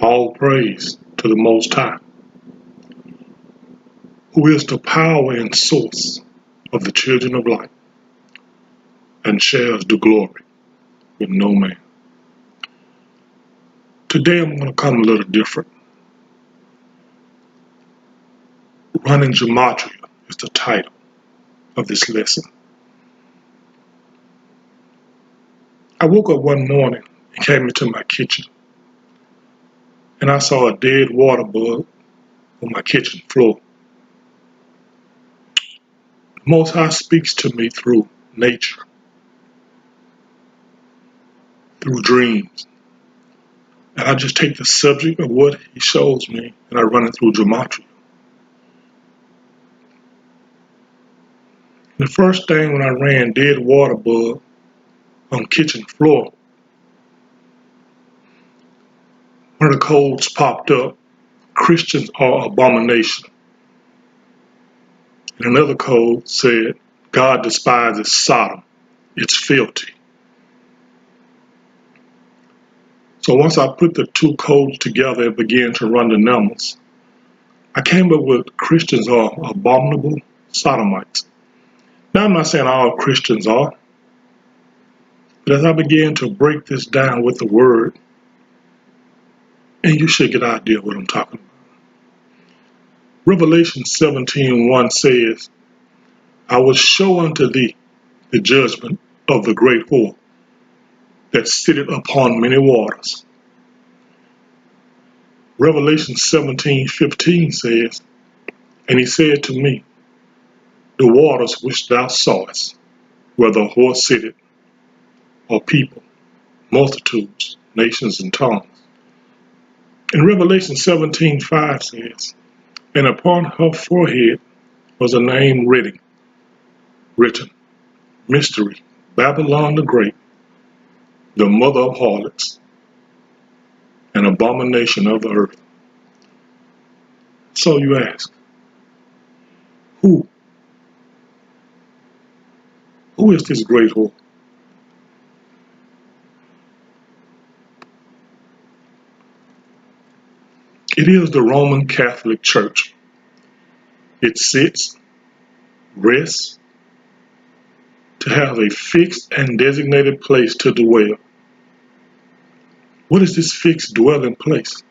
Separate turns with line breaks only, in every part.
All praise to the Most High, who is the power and source of the children of light, and shares the glory with no man. Today I'm going to come a little different. Running Gematria is the title of this lesson. I woke up one morning and came into my kitchen, and I saw a dead water bug on my kitchen floor. The Most High speaks to me through nature, through dreams. And I just take the subject of what he shows me and I run it through Gematria. The first thing when I ran dead water bug on kitchen floor, one of the codes popped up, Christians are abomination. And another code said, God despises Sodom, it's filthy. So once I put the two codes together and began to run the numbers, I came up with Christians are abominable sodomites. Now I'm not saying all Christians are, but as I began to break this down with the word, and you should get an idea of what I'm talking about. Revelation 17:1 says, I will show unto thee the judgment of the great whore that sitteth upon many waters. Revelation 17:15 says, and he said to me, the waters which thou sawest, where the whore sitteth, are people, multitudes, nations, and tongues. And Revelation 17:5 says, and upon her forehead was a name written, Mystery, Babylon the Great, the mother of harlots, an abomination of the earth. So you ask, who is this great whore? It is the Roman Catholic Church. It sits, rests, to have a fixed and designated place to dwell. What is this fixed dwelling place?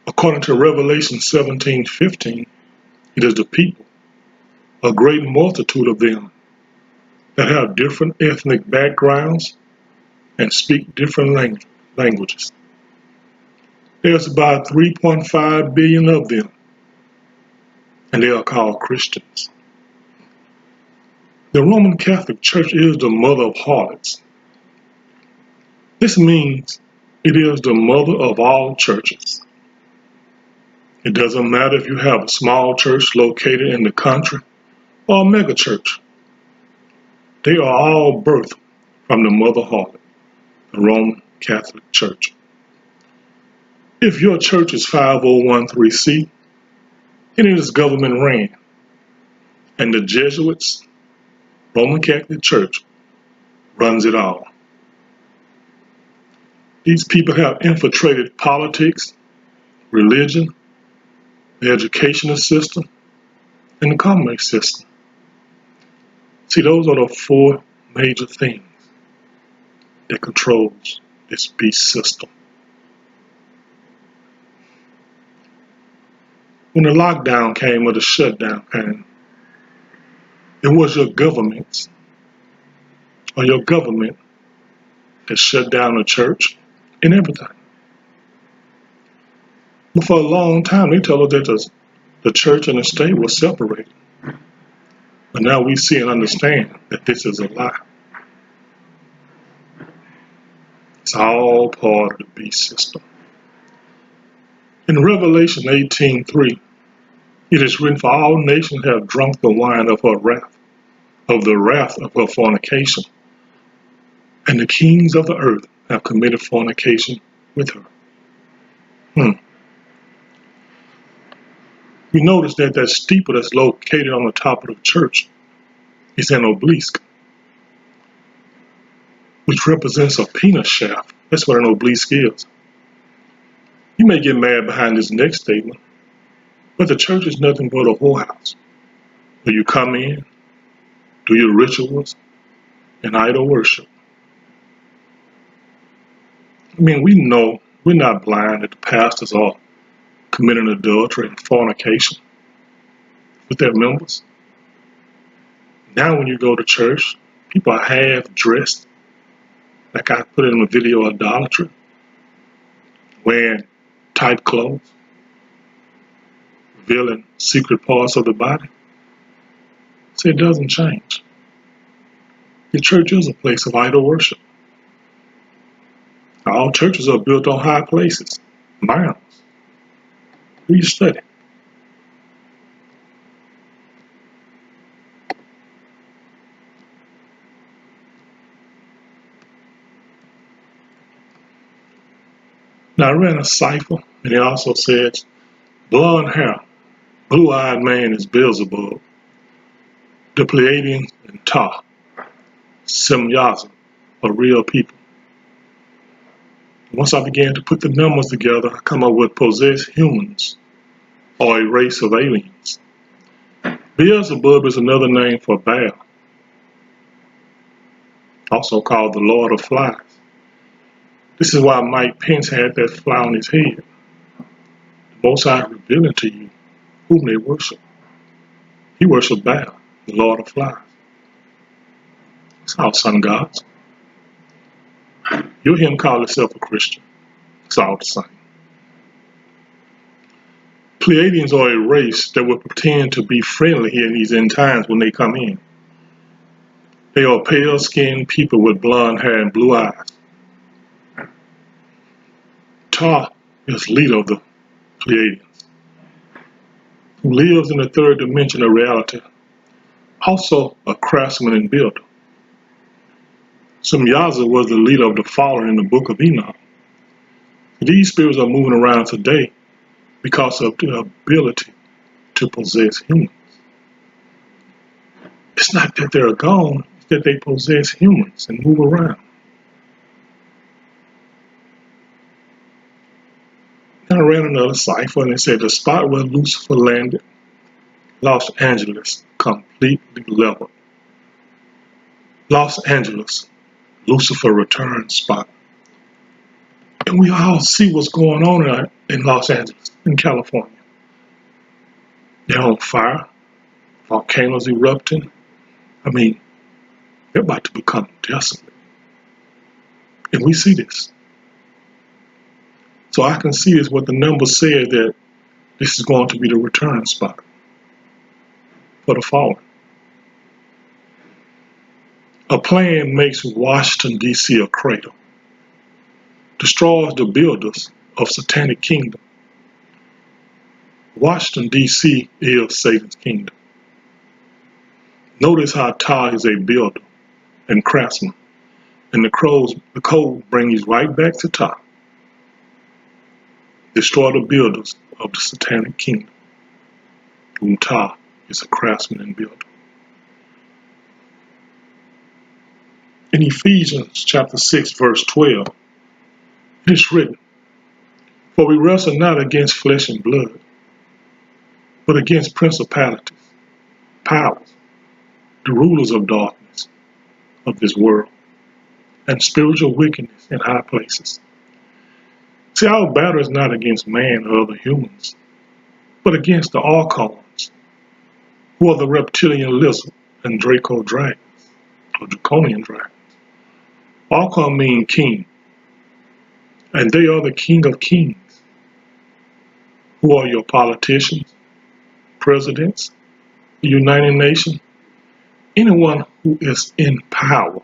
According to Revelation 17:15, it is the people, a great multitude of them, that have different ethnic backgrounds and speak different languages. There's about 3.5 billion of them, and they are called Christians. The Roman Catholic Church is the mother of harlots. This means it is the mother of all churches. It doesn't matter if you have a small church located in the country or a mega church. They are all birthed from the mother harlot, the Roman Catholic Church. If your church is 5013C, then it is government ran, and the Jesuits, Roman Catholic Church, runs it all. These people have infiltrated politics, religion, the educational system, and the commerce system. See, those are the four major things that controls this beast system. When the lockdown came or the shutdown came, it was your governments or your government that shut down the church and everything. But for a long time, they told us that the church and the state were separated. But now we see and understand that this is a lie. It's all part of the beast system. In Revelation 18:3, it is written, for all nations have drunk the wine of her wrath, of the wrath of her fornication, and the kings of the earth have committed fornication with her. We notice that that steeple that's located on the top of the church is an obelisk, which represents a penis shaft. That's what an obelisk is. You may get mad behind this next statement, but the church is nothing but a whorehouse where you come in, do your rituals, and idol worship. I mean, we know we're not blind that the pastors are committing adultery and fornication with their members. Now, when you go to church, people are half dressed, like I put in a video, idolatry, wearing tight clothes, revealing secret parts of the body. See, it doesn't change. The church is a place of idol worship. All churches are built on high places, mounds. Do you study? Now, I ran a cipher, and it also says, blonde hair, blue-eyed man is Beelzebub. The Pleiadians and Ta, Semyaza, are real people. Once I began to put the numbers together, I come up with possessed humans, or a race of aliens. Beelzebub is another name for Baal, also called the Lord of Flies. This is why Mike Pence had that fly on his head. The Most High is revealing to you whom they worship. He worships Baal, the Lord of Flies. It's all sun gods. You'll hear him call himself a Christian. It's all the same. Pleiadians are a race that will pretend to be friendly here in these end times when they come in. They are pale-skinned people with blonde hair and blue eyes. Ta is leader of the Pleiadians, who lives in the third dimension of reality, also a craftsman and builder. Semyaza was the leader of the fallen in the book of Enoch. These spirits are moving around today because of their ability to possess humans. It's not that they're gone, it's that they possess humans and move around. And I ran another cipher and it said the spot where Lucifer landed, Los Angeles, completely leveled. Los Angeles, Lucifer return spot. And we all see what's going on in Los Angeles, in California. They're on fire, volcanoes erupting. I mean, they're about to become desolate. And we see this. So I can see this, what the numbers say, that this is going to be the return spot for the fallen. A plan makes Washington, D.C. a crater, destroys the builders of satanic kingdom. Washington, D.C. is Satan's kingdom. Notice how Ta is a builder and craftsman, and the code brings you right back to Ta. Destroy the builders of the satanic kingdom, whom Ta is a craftsman and builder. In Ephesians chapter 6, verse 12, it is written, for we wrestle not against flesh and blood, but against principalities, powers, the rulers of darkness of this world, and spiritual wickedness in high places. See, our battle is not against man or other humans, but against the archons, who are the reptilian lizard and Draco dragons, or draconian dragons. Archon mean king, and they are the king of kings, who are your politicians, presidents, the United Nations, anyone who is in power.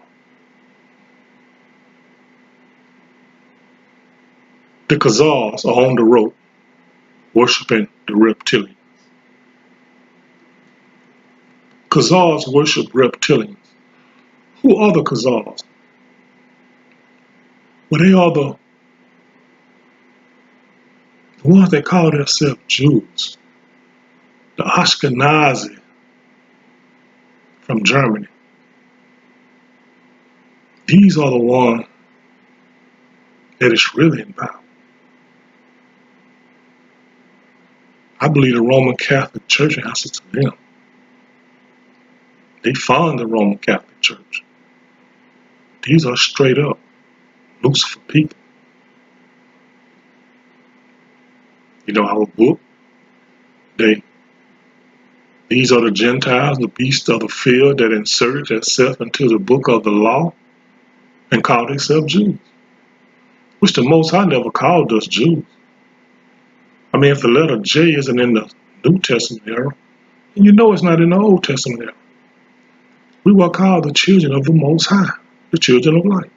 The Khazars are on the road, worshiping the reptilians. Khazars worship reptilians. Who are the Khazars? Well, they are the ones that call themselves Jews, the Ashkenazi from Germany. These are the ones that is really in power. believe the Roman Catholic Church answers to them. They fund the Roman Catholic Church. These are straight up Lucifer people. You know, our book, these are the Gentiles, the beasts of the field that insert themselves into the book of the law and call themselves Jews, which the Most High never called us Jews. I mean, if the letter J isn't in the New Testament era, then you know it's not in the Old Testament era. We were called the children of the Most High, the children of light.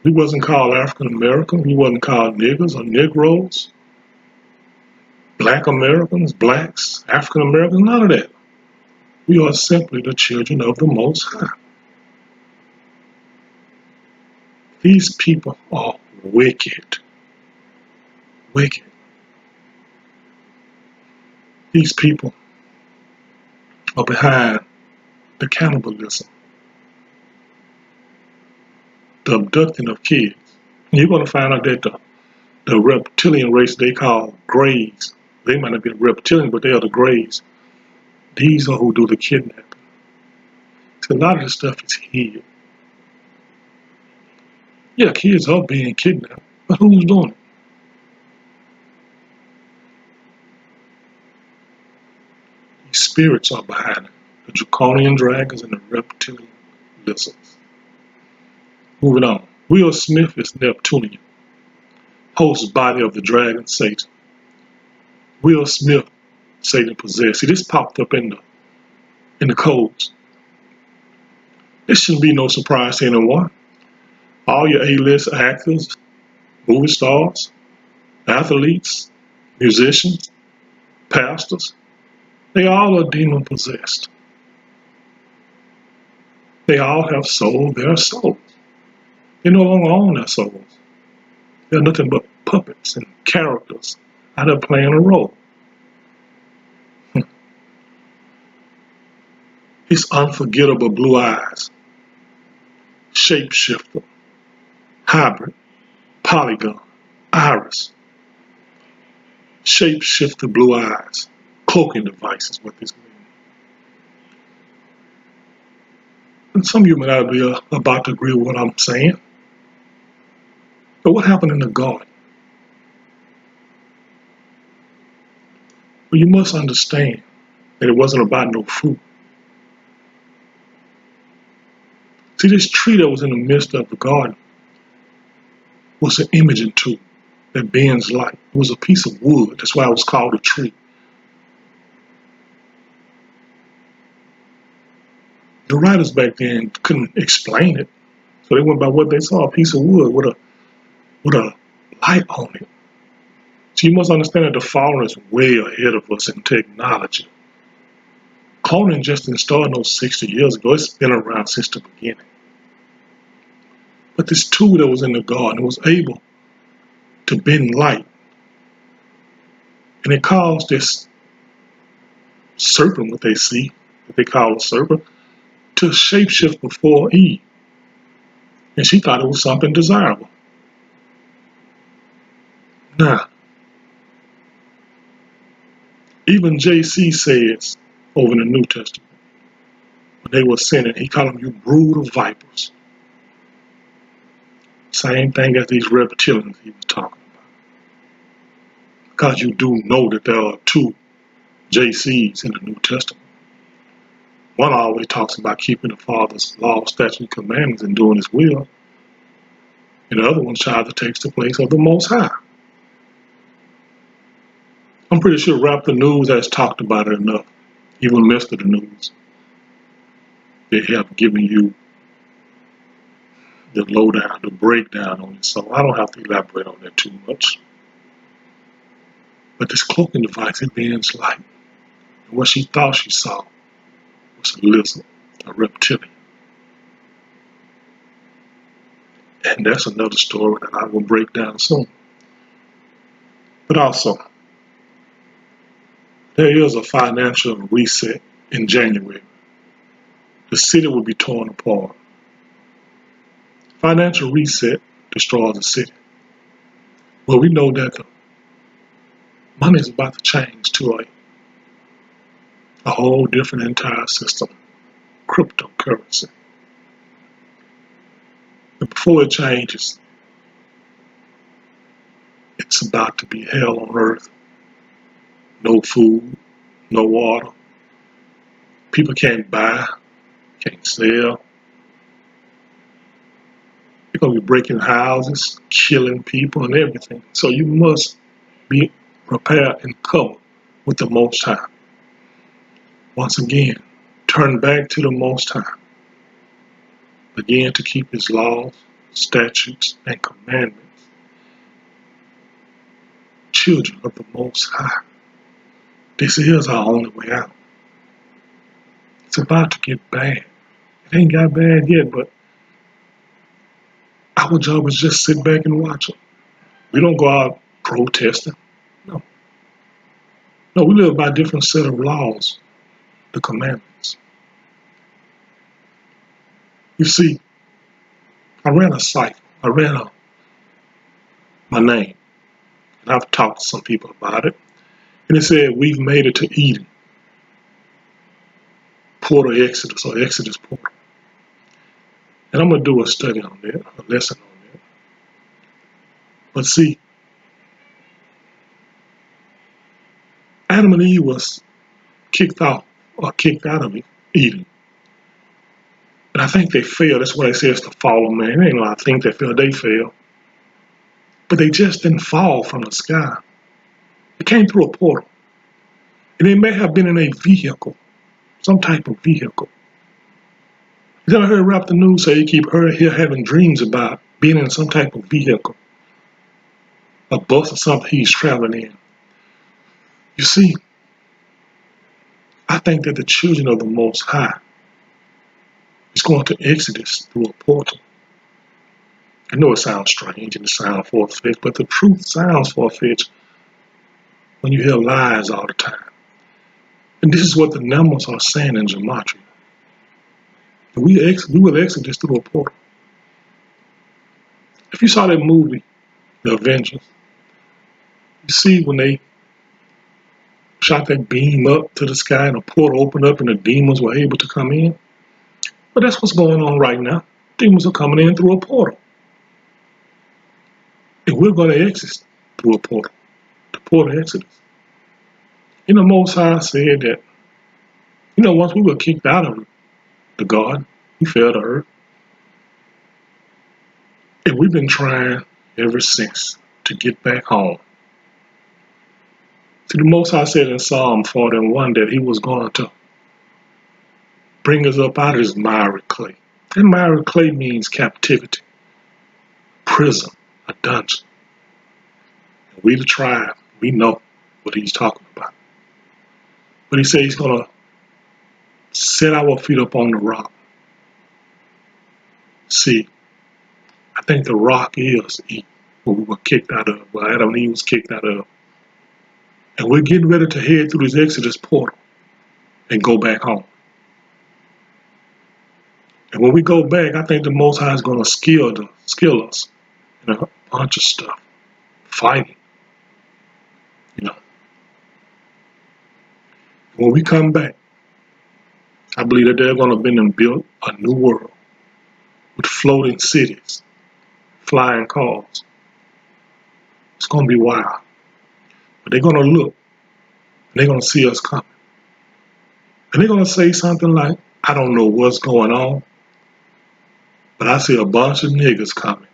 We wasn't called African American. We wasn't called niggers or Negroes, Black Americans, blacks, African Americans, none of that. We are simply the children of the Most High. These people are wicked. Wicked. These people are behind the cannibalism, the abducting of kids. And you're going to find out that the reptilian race they call Greys, they might not be reptilian, but they are the Greys. These are who do the kidnapping. So a lot of this stuff is hid. Yeah, kids are being kidnapped, but who's doing it? These spirits are behind it. The draconian dragons and the reptilian lizards. Moving on. Will Smith is Neptunian, hosts body of the dragon Satan. Will Smith, Satan possessed. See, this popped up in the codes. This shouldn't be no surprise to anyone. All your A-list actors, movie stars, athletes, musicians, pastors, they all are demon possessed. They all have sold their souls. They no longer own their souls. They're nothing but puppets and characters out there playing a role. His unforgettable blue eyes, shapeshifter, hybrid, polygon, iris, shapeshifter blue eyes, cloaking device is what this means. And some of you may not be about to agree with what I'm saying. But what happened in the garden? Well, you must understand that it wasn't about no fruit. See, this tree that was in the midst of the garden was an imaging tool that bends light. It was a piece of wood. That's why it was called a tree. The writers back then couldn't explain it, so they went by what they saw, a piece of wood with a light on it. So you must understand that the fallen is way ahead of us in technology. Cloning just didn't start no 60 years ago. It's been around since the beginning. But this tool that was in the garden was able to bend light. And it caused this serpent, what they see, what they call a serpent, to shapeshift before Eve. And she thought it was something desirable. Now, even JC says over in the New Testament, when they were sinning, he called them you brood of vipers. Same thing as these reptilians he was talking about. Because you do know that there are two JCs in the New Testament. One always talks about keeping the Father's law, statutes, and commandments and doing his will. And the other one tries to take the place of the Most High. I'm pretty sure Raptor News has talked about it enough. Even Mr. the News. They have given you the lowdown, the breakdown on it. So I don't have to elaborate on that too much. But this cloaking device, it bends light. And what she thought she saw was a lizard, a reptilian. And that's another story that I will break down soon. But also, there is a financial reset in January. The city will be torn apart. Financial reset destroys the city. Well, we know that Money is about to change to a whole different entire system, cryptocurrency. But before it changes, it's about to be hell on earth. No food, no water. People can't buy, can't sell. They're going to be breaking houses, killing people, and everything. So you must be prepared and covered with the Most High. Once again, turn back to the Most High. Begin to keep His laws, statutes, and commandments. Children of the Most High. This is our only way out. It's about to get bad. It ain't got bad yet, but our job is just sit back and watch it. We don't go out protesting. No. No, we live by a different set of laws, the commandments. You see, I ran a site. I ran my name, and I've talked to some people about it. And it said, we've made it to Eden, Portal Exodus, or Exodus Portal. And I'm going to do a study on that, a lesson on that. But see, Adam and Eve was kicked out of Eden. And I think they failed. That's why it says the fall of man. Ain't no I think they failed. They failed. But they just didn't fall from the sky. It came through a portal. And they may have been in a vehicle, some type of vehicle. You ever heard Rap the News say you keep having dreams about being in some type of vehicle, a bus or something he's traveling in. You see, I think that the children of the Most High is going to Exodus through a portal. I know it sounds strange and it sounds far-fetched, but the truth sounds far-fetched when you hear lies all the time. And this is what the numbers are saying in Gematria. We will exodus through a portal. If you saw that movie, The Avengers, you see when they shot that beam up to the sky and a portal opened up and the demons were able to come in? But that's what's going on right now. Demons are coming in through a portal. And we're going to exit through a portal. The portal exodus. You know, Most High said that, once we were kicked out of the garden, we fell to earth. And we've been trying ever since to get back home. See, the Most High said in Psalm 41 that He was going to bring us up out of this miry clay. And miry clay means captivity, prison, a dungeon. And we the tribe, we know what He's talking about. But He said He's going to set our feet up on the rock. See, I think the rock is Eve, what we were kicked out of, what Adam and Eve was kicked out of. And we're getting ready to head through this Exodus portal and go back home. And when we go back, I think the Most High is going to skill us in a bunch of stuff, fighting, When we come back, I believe that they're going to be and build a new world with floating cities, flying cars. It's going to be wild. But they're going to look, and they're going to see us coming. And they're going to say something like, I don't know what's going on, but I see a bunch of niggas coming.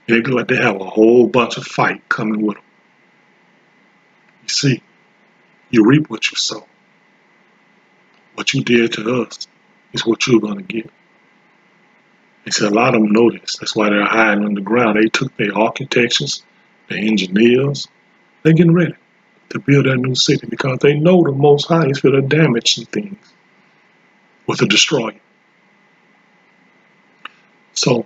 And they look like they have a whole bunch of fight coming with them. You see, you reap what you sow. What you did to us is what you're going to get. They said a lot of them know this. That's why they're hiding underground. They took their architects, their engineers. They're getting ready to build that new city because they know the Most High is going to damage some things with a destroyer. So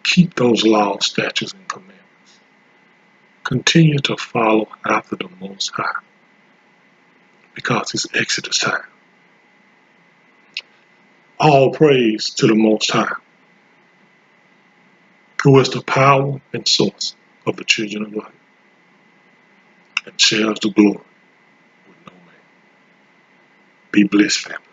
keep those laws, statutes, and commandments. Continue to follow after the Most High because it's Exodus time. All praise to the Most High, who is the power and source of of the children of light and shares the glory with no man. Be blessed, family.